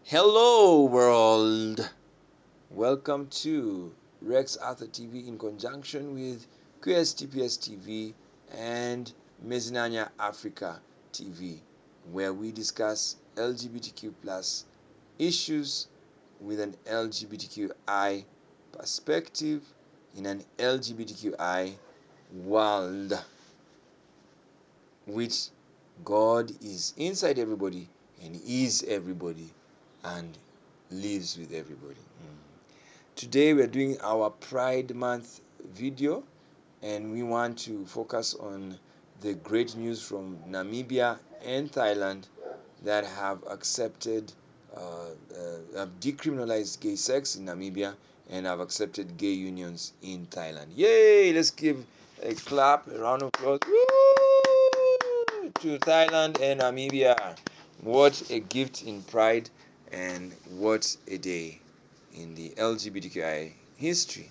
Hello, world. Welcome to Rex Arthur TV in conjunction with QSTPS TV and Mezinanya Africa TV, where we discuss LGBTQ plus issues with an LGBTQI perspective in an LGBTQI world, which God is inside everybody and is everybody and lives with everybody. Today we're doing our Pride Month video, and we want to focus on the great news from Namibia and Thailand that have accepted, have decriminalized gay sex in Namibia and have accepted gay unions in Thailand. Yay! Let's give a clap, a round of applause. Woo! To Thailand and Namibia. What a gift in pride, and what a day in the LGBTQI history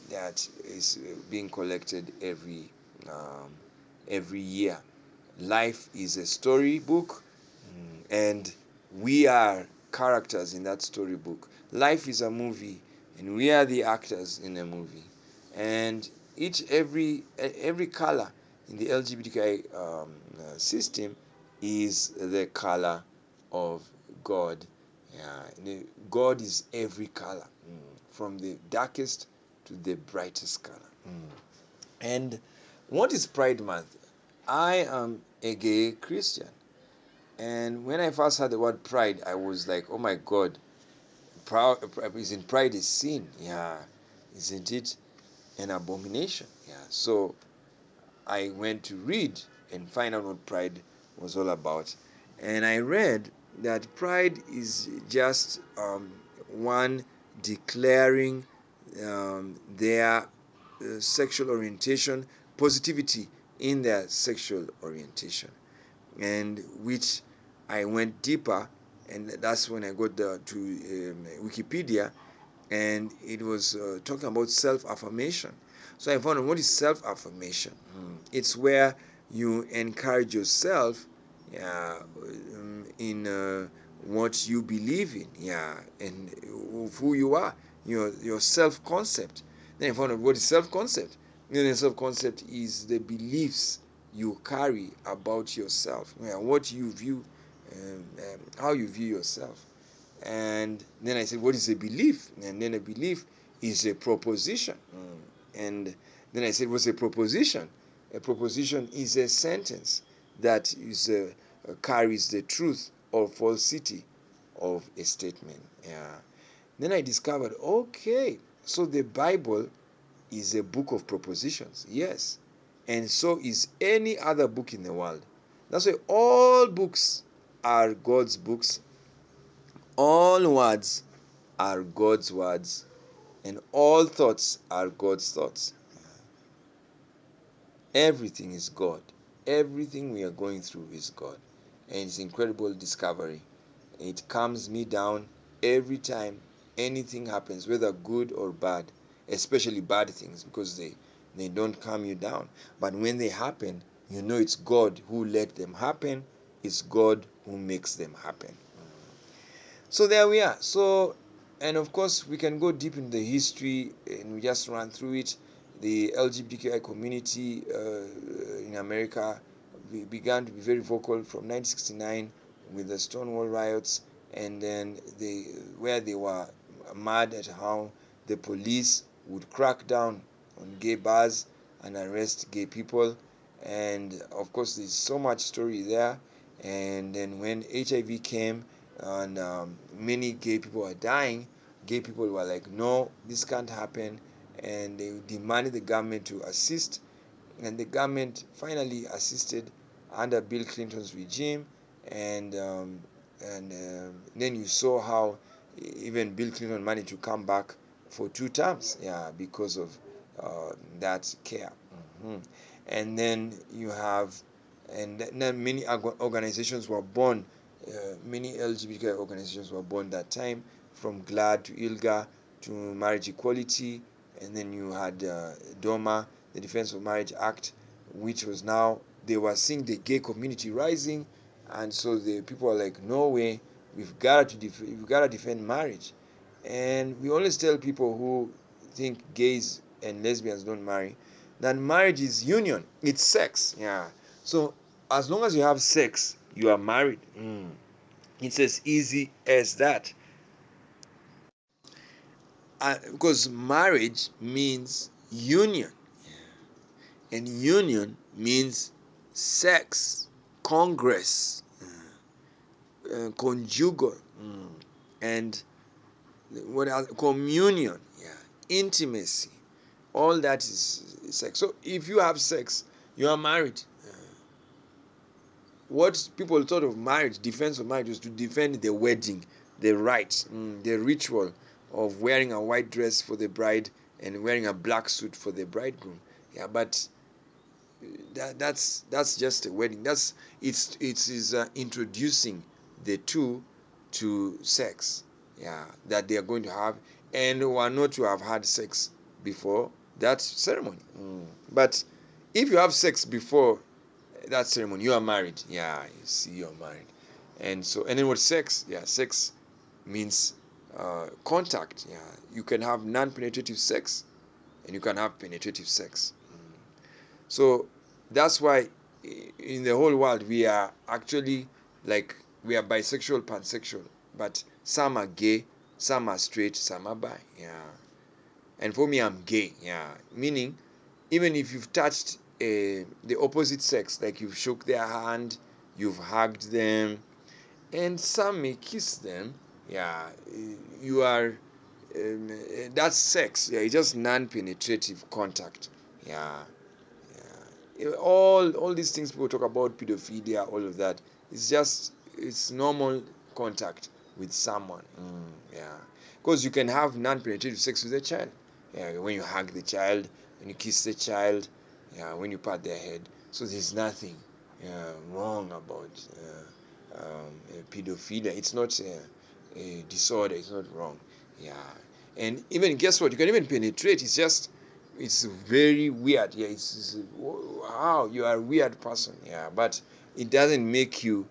that is being collected um, every year. Life is a storybook, and we are characters in that storybook. Life is a movie, and we are the actors in a movie. And every color in the LGBTQI system is the color of God. Yeah, God is every color, from the darkest to the brightest color. And what is Pride Month? I am a gay Christian. And when I first heard the word pride, I was like, oh my God, isn't pride a sin? Yeah. Isn't it an abomination? Yeah. So I went to read and find out what pride was all about. And I read that pride is just one declaring their sexual orientation, positivity in their sexual orientation, and which I went deeper, and that's when I got to Wikipedia, and it was talking about self-affirmation. So I found out what is self-affirmation. It's where you encourage yourself, yeah, in what you believe in, yeah, and of who you are, your self-concept. Then I found out what is self-concept. Then self-concept is the beliefs you carry about yourself, yeah, what you view, how you view yourself. And then I said, what is a belief? And then a belief is a proposition. And then I said, what's a proposition? A proposition is a sentence that carries the truth or falsity of a statement. Yeah. Then I discovered, okay, so the Bible is a book of propositions. Yes. And so is any other book in the world. That's why all books are God's books. All words are God's words, and all thoughts are God's thoughts. Everything is God. Everything we are going through is God. And it's incredible discovery. It calms me down every time anything happens, whether good or bad, especially bad things, because they don't calm you down. But when they happen, you know it's God who let them happen. It's God who makes them happen. So there we are. So, and of course, we can go deep in the history, and we just run through it. The LGBTQI community in America began to be very vocal from 1969 with the Stonewall riots, and then where they were mad at how the police would crack down on gay bars and arrest gay people. And of course, there's so much story there. And then when HIV came, and many gay people are dying, gay people were like, no, this can't happen, and they demanded the government to assist, and the government finally assisted under Bill Clinton's regime. And then you saw how even Bill Clinton managed to come back for 2 terms, yeah, because of that care. And then you have, and then many organizations were born. Many LGBTQI organizations were born that time, from GLAD to ILGA to Marriage Equality, and then you had DOMA, the Defense of Marriage Act, which was now, they were seeing the gay community rising, and so the people are like, no way, we've gotta defend marriage. And we always tell people who think gays and lesbians don't marry that marriage is union, it's sex. Yeah. So as long as you have sex, you are married. It's as easy as that. Because marriage means union, and union means sex, congress, conjugal, and what else? Communion, yeah, intimacy. All that is sex. So if you have sex, you are married. What people thought of marriage, defense of marriage, was to defend the wedding, the rites, the ritual of wearing a white dress for the bride and wearing a black suit for the bridegroom. Yeah, but that's just a wedding. It is introducing the two to sex. Yeah, that they are going to have, and who are not to have had sex before that ceremony. But if you have sex before that ceremony, you are married. Yeah, you see, you're married. And so, and then what sex? Yeah, sex means contact. Yeah, you can have non-penetrative sex, and you can have penetrative sex. So that's why in the whole world we are actually like we are bisexual, pansexual, but some are gay, some are straight, some are bi. Yeah, and for me, I'm gay. Yeah, meaning even if you've touched the opposite sex, like you've shook their hand, you've hugged them, and some may kiss them. Yeah, you are. That's sex. Yeah, it's just non-penetrative contact. Yeah, all these things people talk about, pedophilia, all of that, it's normal contact with someone. Yeah, because you can have non-penetrative sex with a child. Yeah, when you hug the child, when you kiss the child, yeah, when you pat their head. So there's nothing wrong about pedophilia. It's not a disorder. It's not wrong. Yeah, and even guess what? You can even penetrate. It's very weird. Yeah, it's wow, you are a weird person. Yeah, but it doesn't make you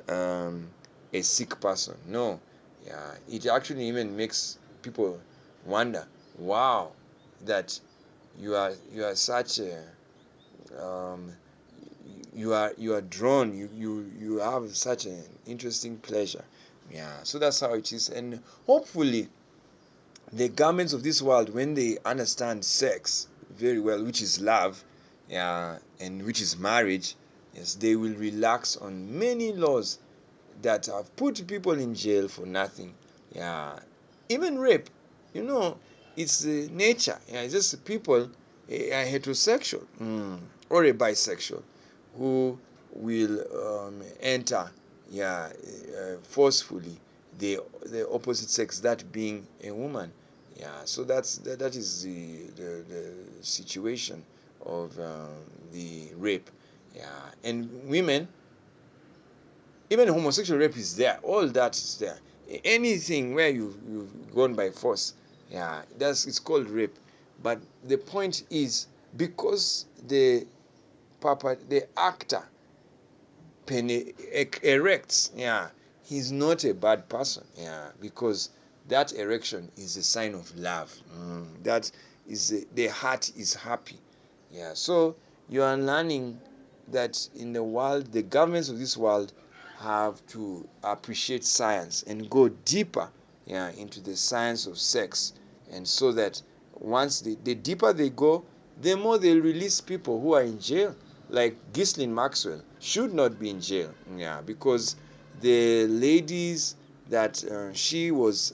um, a sick person. No, yeah, it actually even makes people wonder. Wow, that you are such a um, you are drawn. You have such an interesting pleasure. Yeah, so that's how it is, and hopefully the governments of this world, when they understand sex very well, which is love, yeah, and which is marriage, yes, they will relax on many laws that have put people in jail for nothing. Yeah, even rape, you know, it's nature. Yeah, it's just people are heterosexual or a bisexual who will enter, yeah, forcefully the opposite sex, that being a woman. Yeah, so that is the situation of the rape. Yeah, and women, even homosexual rape is there. All that is there. Anything where you've gone by force, yeah, it's called rape. But the point is, because the actor erects, yeah, he's not a bad person. Yeah, because that erection is a sign of love. That is the heart is happy. Yeah, so you are learning that in the world, the governments of this world have to appreciate science and go deeper, yeah, into the science of sex, and so that once the deeper they go, the more they'll release people who are in jail. Like Ghislaine Maxwell should not be in jail, yeah, because the ladies that she was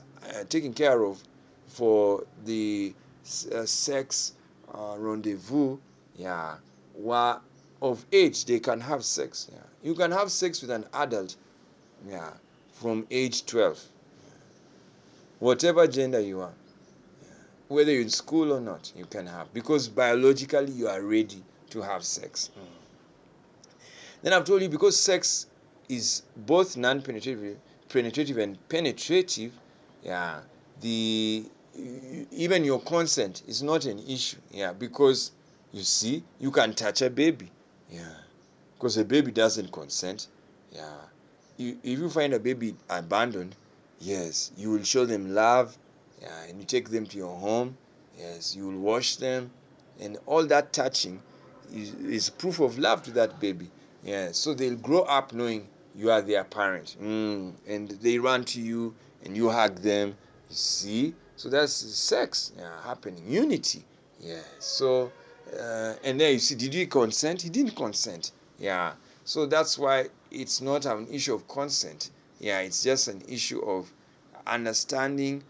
taking care of for the sex rendezvous, yeah, were of age. They can have sex. Yeah, you can have sex with an adult, yeah, from age 12, whatever gender you are, whether you're in school or not, you can have, because biologically you are ready to have sex. Then I've told you, because sex is both non-penetrative and penetrative, yeah, the even your consent is not an issue, yeah, because you see, you can touch a baby, yeah, because a baby doesn't consent, yeah, if you find a baby abandoned, yes, you will show them love, yeah, and you take them to your home, yes, you will wash them, and all that touching is proof of love to that baby. Yeah, so they'll grow up knowing you are their parent, and they run to you and you hug them. You see, so that's sex, yeah, happening, unity. Yeah, so and then you see, did he consent? He didn't consent. Yeah, so that's why it's not an issue of consent. Yeah, it's just an issue of understanding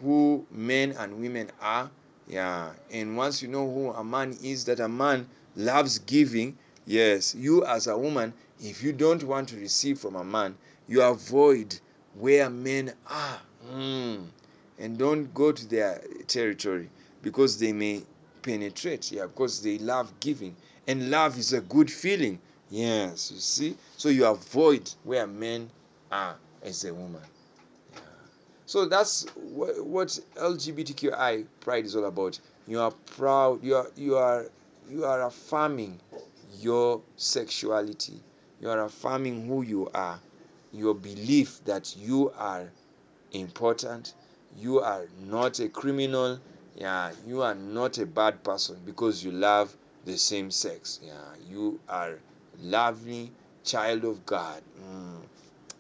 who men and women are. Yeah, and once you know who a man is, that a man loves giving, yes, you as a woman, if you don't want to receive from a man, you avoid where men are. And don't go to their territory, because they may penetrate. Yeah, because they love giving, and love is a good feeling. Yes, you see, so you avoid where men are as a woman. Yeah. So that's what LGBTQI pride is all about. You are proud. You are affirming your sexuality. You are affirming who you are. Your belief that you are important. You are not a criminal. Yeah, you are not a bad person because you love the same sex. Yeah, you are lovely child of God.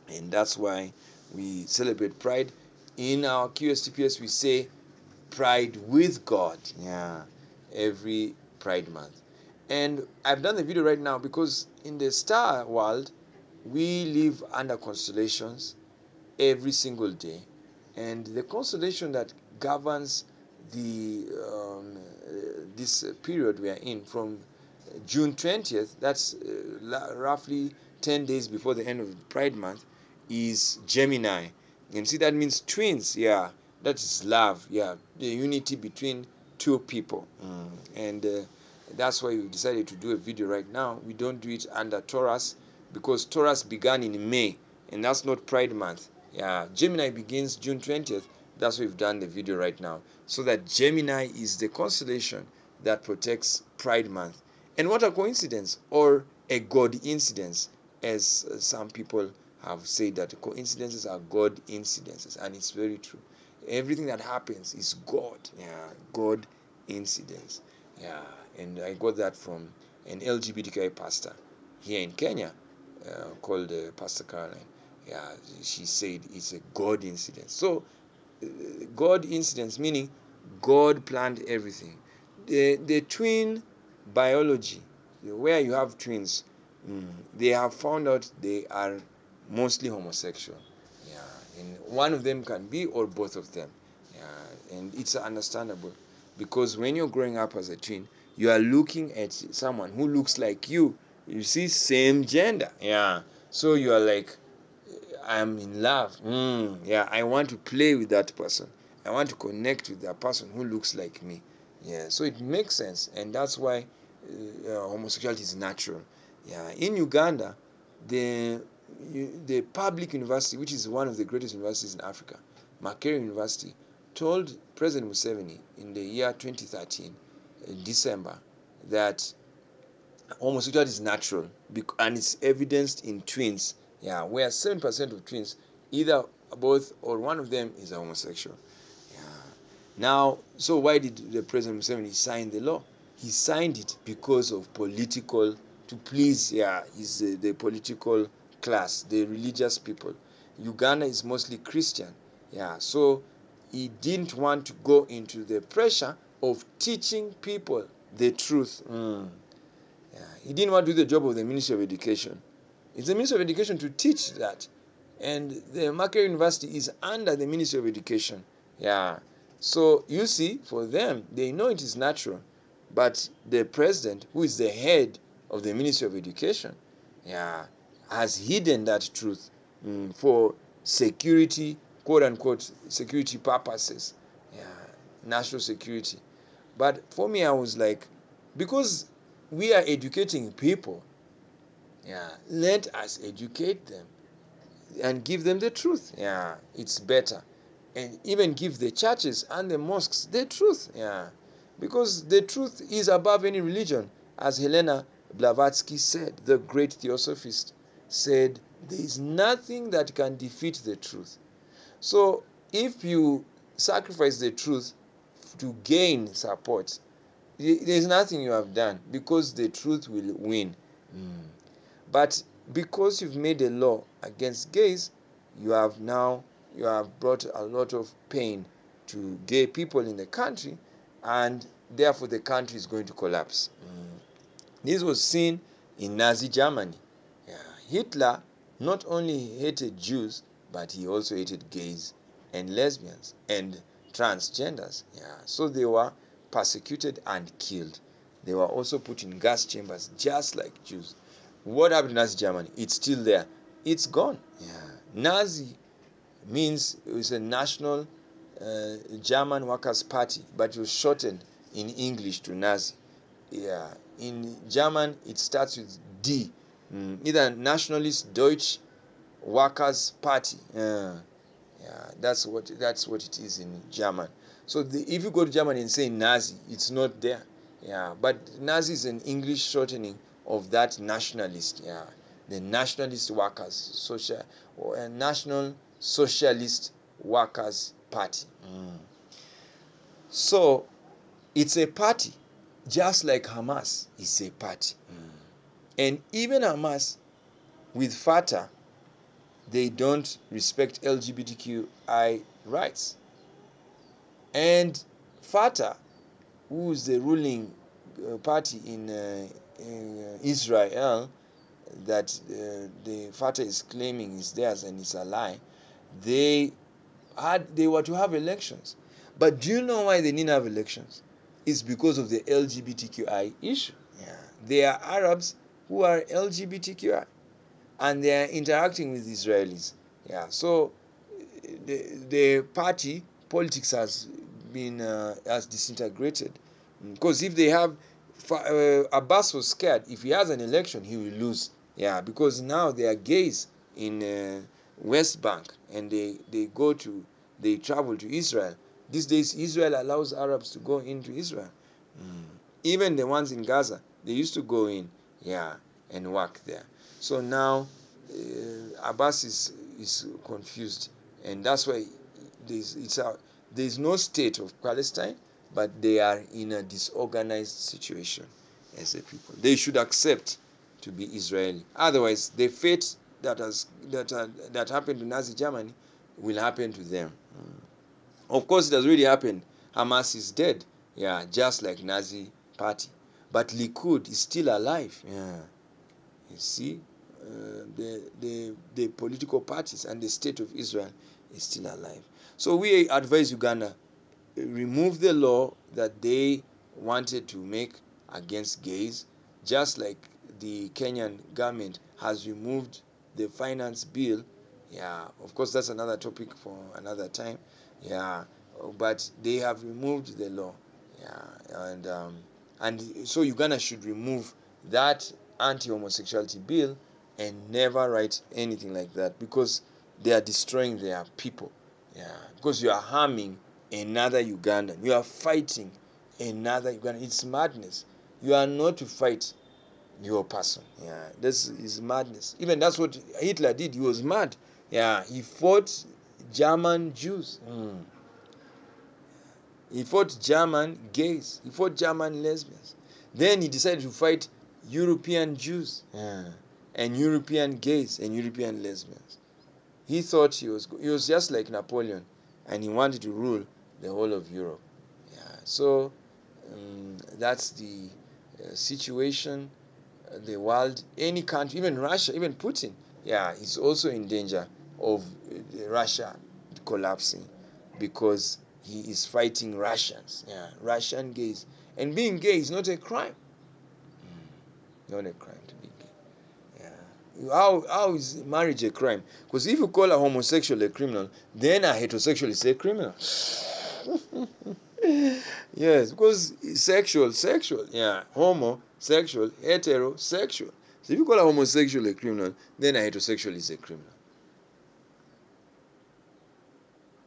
And that's why we celebrate pride. In our QSTPS, we say pride with God. Yeah, every Pride month. And I've done the video right now because in the star world, we live under constellations every single day, and the constellation that governs the this period we are in, from June 20th, that's roughly 10 days before the end of Pride month, is Gemini. And see, that means twins. Yeah, that is love. Yeah, the unity between two people. And that's why we decided to do a video right now. We don't do it under Taurus, because Taurus began in May, and that's not Pride month. Yeah, Gemini begins June 20th. That's why we've done the video right now, so that Gemini is the constellation that protects Pride month. And what a coincidence, or a God incidence, as some people have said, that coincidences are God incidences, and it's very true. Everything that happens is God. Yeah, God incidence. Yeah, and I got that from an LGBTQI pastor here in Kenya, called Pastor Caroline. Yeah, she said it's a God incident. So God incidents, meaning God planned everything. The twin biology, where you have twins, they have found out they are mostly homosexual. Yeah, and one of them can be, or both of them. Yeah, and it's understandable, because when you're growing up as a twin, you are looking at someone who looks like you. You see, same gender. Yeah, so you are like, I'm in love. Yeah, I want to play with that person. I want to connect with that person who looks like me. Yeah, so it makes sense, and that's why homosexuality is natural. Yeah, in Uganda, the the public university, which is one of the greatest universities in Africa, Makerere University, told President Museveni in the year 2013, in December, that homosexuality is natural, and it's evidenced in twins. Yeah, where 7% of twins, either both or one of them, is a homosexual. Yeah. Now, so why did the President Museveni sign the law? He signed it because of political, to please, yeah, the political class, the religious people. Uganda is mostly Christian. Yeah, so he didn't want to go into the pressure of teaching people the truth. Yeah, he didn't want to do the job of the Ministry of Education. It's the Ministry of Education to teach that. And the Makerere University is under the Ministry of Education. Yeah. So you see, for them, they know it is natural. But the president, who is the head of the Ministry of Education, yeah, has hidden that truth, for security, quote unquote, security purposes. Yeah, national security. But for me, I was like, because we are educating people, yeah, let us educate them and give them the truth. Yeah, it's better. And even give the churches and the mosques the truth. Yeah, because the truth is above any religion, as Helena Blavatsky said, the great theosophist said there is nothing that can defeat the truth. So if you sacrifice the truth to gain support, there's nothing you have done, because the truth will win. But because you've made a law against gays, you have brought a lot of pain to gay people in the country, and therefore the country is going to collapse. This was seen in Nazi Germany. Yeah. Hitler not only hated Jews, but he also hated gays and lesbians and transgenders. Yeah. So they were persecuted and killed. They were also put in gas chambers just like Jews. What happened to Nazi Germany? It's still there. It's gone. Yeah. Nazi means it was a national German Workers' Party, but it was shortened in English to Nazi. Yeah, in German it starts with D. Either Nationalist Deutsche Workers' Party. Yeah, that's what it is in German. So if you go to Germany and say Nazi, it's not there. Yeah, but Nazi is an English shortening of that nationalist. Yeah, the Nationalist Workers Social or a National Socialist Workers Party. So it's a party, just like Hamas is a party. And even Hamas with Fatah, they don't respect LGBTQI rights. And Fatah, who is the ruling party in Israel, that the Fatah is claiming is theirs and it's a lie, they were to have elections. But do you know why they didn't have elections? It's because of the LGBTQI issue. Yeah. They are Arabs who are LGBTQI, and they are interacting with Israelis. Yeah. So the party politics has been has disintegrated, because if they have Abbas was scared if he has an election he will lose. Yeah, because now they are gays in West Bank, and they travel to Israel. These days Israel allows Arabs to go into Israel. Even the ones in Gaza, they used to go in, yeah, and work there. So now Abbas is confused, and that's why there's no state of Palestine, but they are in a disorganized situation as a people. They should accept to be Israeli. Otherwise, the fate that happened to Nazi Germany will happen to them. Of course, it has already happened. Hamas is dead. Yeah, just like Nazi party. But Likud is still alive. Yeah. You see, the political parties and the state of Israel is still alive. So we advise Uganda, remove the law that they wanted to make against gays, just like the Kenyan government has removed the finance bill. Yeah, of course that's another topic for another time. Yeah, but they have removed the law. Yeah, and so Uganda should remove that anti-homosexuality bill and never write anything like that, because they are destroying their people. Yeah, because you are harming another Ugandan. You are fighting another Ugandan. It's madness. You are not to fight your person. Yeah, this is madness. Even that's what Hitler did. He was mad. Yeah, he fought German Jews. He fought German gays. He fought German lesbians. Then he decided to fight European Jews, and European gays and European lesbians. He thought he was just like Napoleon, and he wanted to rule the whole of Europe. Yeah. So that's the situation. The world, any country, even Russia, even Putin, yeah, is also in danger of Russia collapsing, because he is fighting Russians. Yeah, Russian gays, and being gay is not a crime. Not a crime to be gay. Yeah. How is marriage a crime? Because if you call a homosexual a criminal, then a heterosexual is a criminal. Yes, because sexual, yeah, homosexual, heterosexual. So if you call a homosexual a criminal, then a heterosexual is a criminal.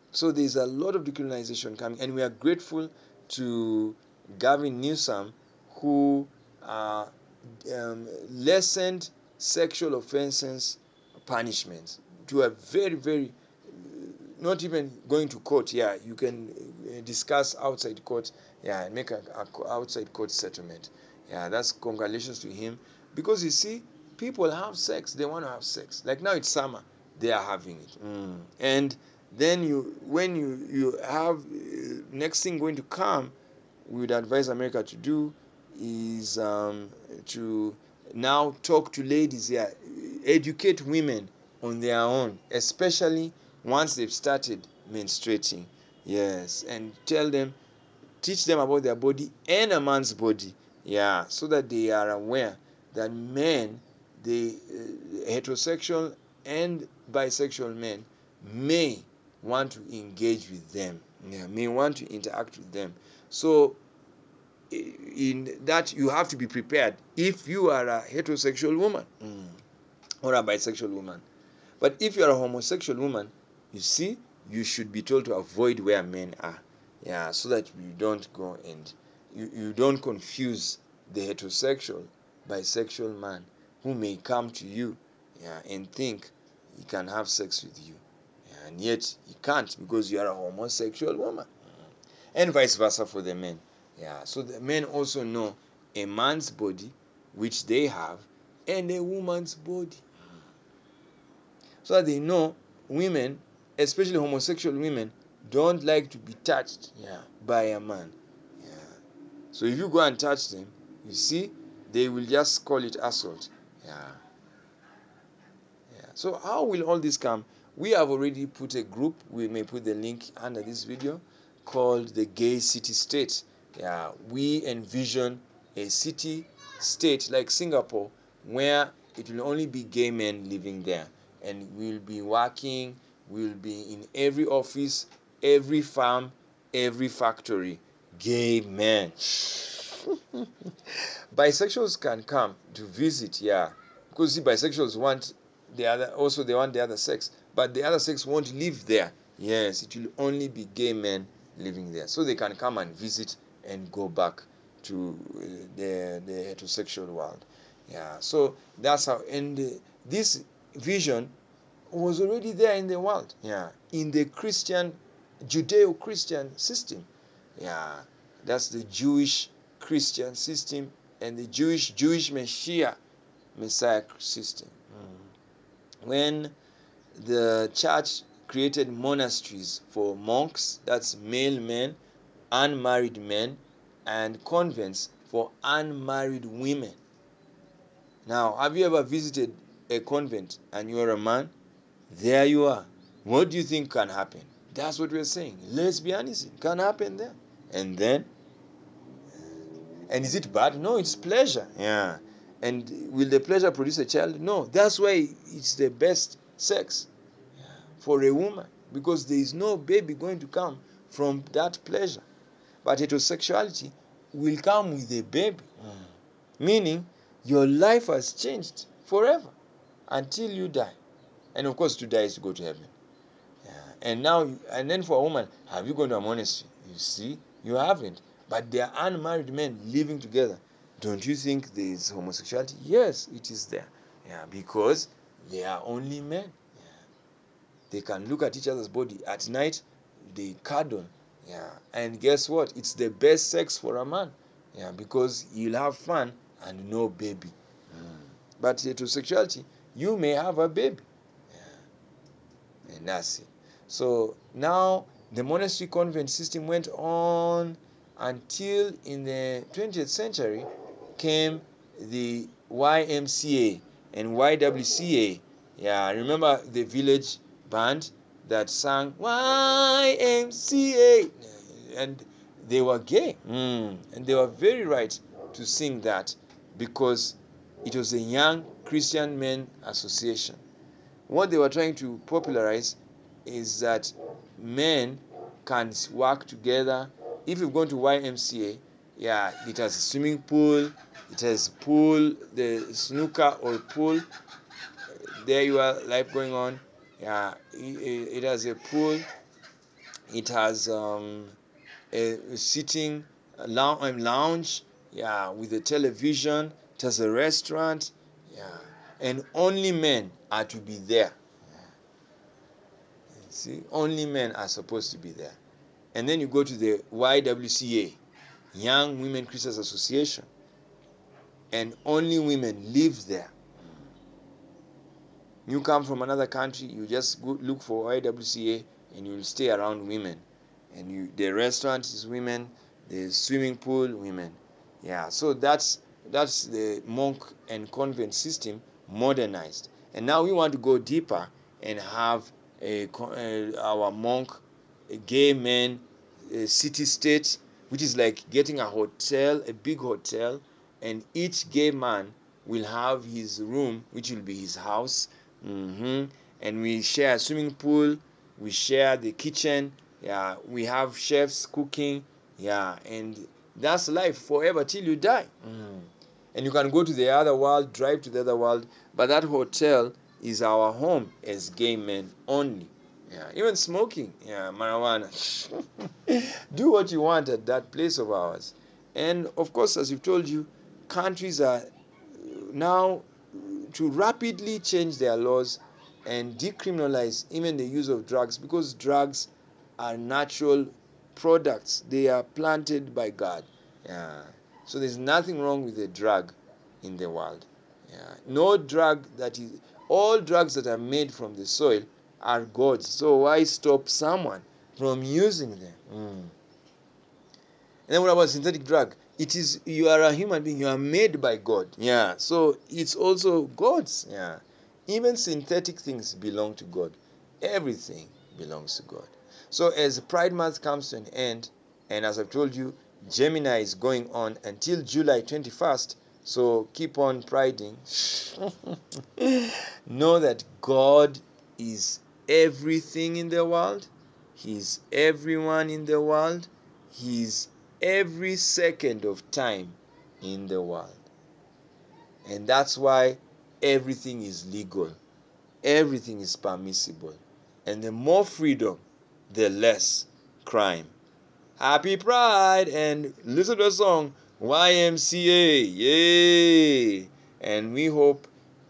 So there's a lot of decriminalization coming, and we are grateful to Gavin Newsom, who lessened sexual offenses punishments. To a very, very, not even going to court. Yeah, you can discuss outside court. Yeah, and make a outside court settlement. Yeah, that's congratulations to him, because you see, people have sex. They want to have sex. Like now it's summer, they are having it. And then when you have next thing going to come, we would advise America to do is to now talk to ladies here, educate women on their own, especially once they've started menstruating. Yes, and teach them about their body and a man's body. Yeah, so that they are aware that men, the heterosexual and bisexual men, may want to engage with them. Yeah, may want to interact with them. So in that, you have to be prepared if you are a heterosexual woman or a bisexual woman. But if you are a homosexual woman, you see, you should be told to avoid where men are. Yeah, so that you don't go and you don't confuse the heterosexual, bisexual man who may come to you, yeah, and think he can have sex with you. Yeah, and yet he can't, because you are a homosexual woman. And vice versa for the men. Yeah, so the men also know a man's body, which they have, and a woman's body, so that they know women, especially homosexual women, don't like to be touched, yeah, by a man. Yeah. So if you go and touch them, you see, they will just call it assault. Yeah. Yeah. So how will all this come? We have already put a group. We may put the link under this video, called the Gay City State. Yeah, we envision a city state like Singapore, where it will only be gay men living there, and we'll be working. We'll be in every office, every farm, every factory. Gay men. Bisexuals can come to visit, yeah, because see, bisexuals want the other, also they want the other sex, but the other sex won't live there. Yes, it will only be gay men living there, so they can come and visit and go back to the heterosexual world. Yeah, so that's how. And this vision was already there in the world. Yeah, in the Christian, Judeo-Christian system. Yeah, that's the Jewish Christian system and the Jewish Messiah system. When the church created monasteries for monks, that's male men, unmarried men, and convents for unmarried women. Now, have you ever visited a convent and you're a man? There you are. What do you think can happen? That's what we're saying. Lesbianism can happen there. And then, and is it bad? No, it's pleasure. Yeah. And will the pleasure produce a child? No. That's why it's the best sex for a woman, because there is no baby going to come from that pleasure. But heterosexuality will come with a baby, meaning your life has changed forever until you die. And of course, to die is to go to heaven. Yeah. And now, and then for a woman, have you gone to a monastery? You see, you haven't. But they are unmarried men living together. Don't you think there is homosexuality? Yes, it is there. Yeah, because they are only men. Yeah. They can look at each other's body at night. They cuddle. Yeah, and guess what? It's the best sex for a man. Yeah, because he'll have fun and no baby. But heterosexuality, you may have a baby. And that's it. So now the monastery convent system went on until in the 20th century came the YMCA and YWCA. Yeah, remember the village band that sang YMCA? And they were gay. And they were very right to sing that, because it was a young Christian men association. What they were trying to popularize is that men can work together. If you've gone to YMCA, yeah, it has a swimming pool, it has pool, the snooker or pool. There you are, life going on. Yeah, it has a pool. It has a sitting lounge. Yeah, with a television. It has a restaurant. Yeah, and only men are to be there. See, only men are supposed to be there. And then you go to the YWCA, Young Women Christians Association, and only women live there. You come from another country, you just go look for YWCA and you'll stay around women. And the restaurant is women, the swimming pool, women. Yeah, so that's the monk and convent system modernized. And now we want to go deeper and have our monk, gay men, city state, which is like getting a hotel, a big hotel, and each gay man will have his room, which will be his house. And we share a swimming pool, we share the kitchen, yeah, we have chefs cooking, yeah, and that's life forever till you die. And you can go to the other world, drive to the other world, but that hotel is our home as gay men only. Yeah, even smoking, yeah, marijuana. Do what you want at that place of ours. And of course, as we've told you, countries are now to rapidly change their laws and decriminalize even the use of drugs, because drugs are natural products. They are planted by God. Yeah. So there's nothing wrong with a drug in the world. Yeah. No drug that is, all drugs that are made from the soil are God's. So why stop someone from using them? And then what about synthetic drug? It is, you are a human being, you are made by God. Yeah. So it's also God's. Yeah. Even synthetic things belong to God. Everything belongs to God. So as Pride Month comes to an end, and as I've told you, Gemini is going on until July 21st. So keep on priding. Know that God is everything in the world. He's everyone in the world. He's every second of time in the world. And that's why everything is legal, everything is permissible. And the more freedom, the less crime. Happy Pride! And listen to the song YMCA. Yay! And we hope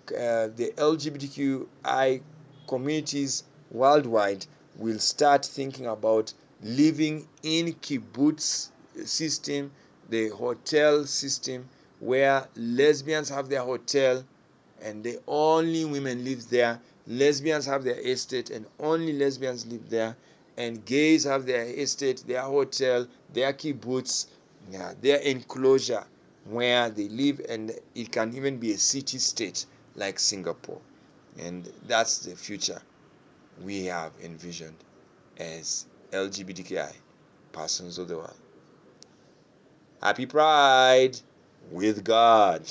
the LGBTQI communities worldwide will start thinking about living in kibbutz system, the hotel system, where lesbians have their hotel and the only women live there. Lesbians have their estate and only lesbians live there. And gays have their estate, their hotel, their kibbutz, yeah, their enclosure where they live, and it can even be a city state like Singapore. And that's the future we have envisioned as LGBTQI persons of the world. Happy Pride with God.